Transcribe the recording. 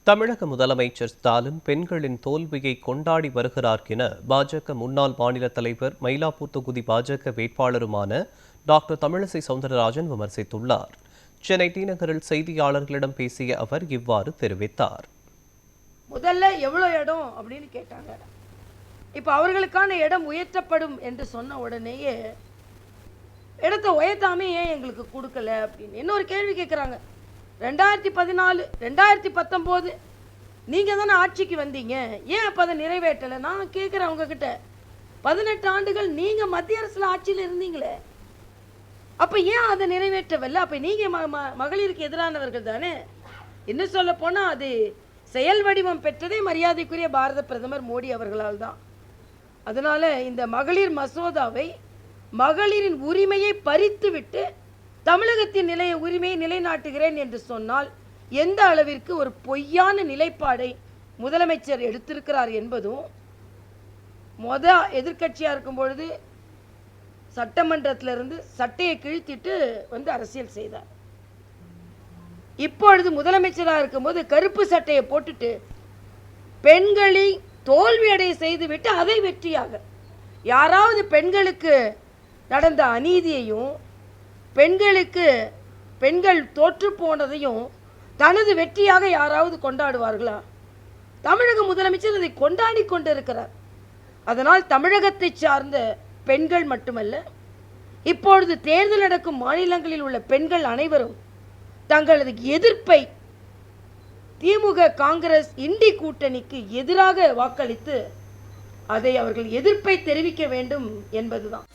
தமிழக முதலமைச்சர் ஸ்டாலின் பெண்களின் தோல்வியை கொண்டாடி வருகிறார் என பாஜக முன்னாள் மாநில தலைவர் மயிலாப்பூர் தொகுதி பாஜக வேட்பாளருமான டாக்டர் தமிழிசை சவுந்தரராஜன் விமர்சித்துள்ளார். சென்னை டி-நகரில் செய்தியாளர்களிடம் பேசிய அவர் இவ்வாறு தெரிவித்தார். முதல்ல எவ்வளோ இடம் அப்படின்னு கேட்டாங்க. இப்போ அவர்களுக்கான இடம் உயர்த்தப்படும் என்று சொன்ன உடனேயே இடத்தை உயர்த்தாமே ஏன் எங்களுக்கு கொடுக்கல அப்படின்னு இன்னொரு கேள்வி கேட்குறாங்க. 2014 2019 நீங்கள் தானே ஆட்சிக்கு வந்தீங்க, ஏன் அப்போ அதை நிறைவேற்றலை? நான் கேட்குறேன் அவங்கக்கிட்ட, 18 ஆண்டுகள் நீங்கள் மத்திய அரசில் ஆட்சியில் இருந்தீங்களே, அப்போ ஏன் அதை நிறைவேற்றவில்லை? அப்போ நீங்கள் மகளிருக்கு எதிரானவர்கள் தானே. இன்னும் சொல்ல போனால் அது செயல் வடிவம் பெற்றதே மரியாதைக்குரிய பாரத பிரதமர் மோடி அவர்களால் தான். அதனால் இந்த மகளிர் மசோதாவை மகளிரின் உரிமையை பறித்துவிட்டு தமிழகத்தின் உரிமையை நிலைநாட்டுகிறேன் என்று சொன்னால் எந்த அளவிற்கு ஒரு பொய்யான நிலைப்பாடை முதலமைச்சர் எடுத்திருக்கிறார் என்பதும், எதிர்க்கட்சியாக இருக்கும் பொழுது சட்டமன்றத்திலிருந்து சட்டையை கிழித்திட்டு வந்து அரசியல் செய்தார். இப்பொழுது முதலமைச்சராக இருக்கும்போது கருப்பு சட்டையை போட்டுட்டு பெண்களை தோல்வியடைய செய்துவிட்டு அதை வெற்றியாக, யாராவது பெண்களுக்கு நடந்த அநீதியையும் பெண்கள் தோற்று போனதையும் தனது வெற்றியாக யாராவது கொண்டாடுவார்களா? தமிழக முதலமைச்சர் அதை கொண்டாடி கொண்டிருக்கிறார். அதனால் தமிழகத்தை சார்ந்த பெண்கள் மட்டுமல்ல, இப்பொழுது தேர்தல் நடக்கும் மாநிலங்களில் உள்ள பெண்கள் அனைவரும் தங்களது எதிர்ப்பை திமுக காங்கிரஸ் இண்டி கூட்டணிக்கு எதிராக வாக்களித்து அதை அவர்கள் எதிர்ப்பை தெரிவிக்க வேண்டும் என்பதுதான்.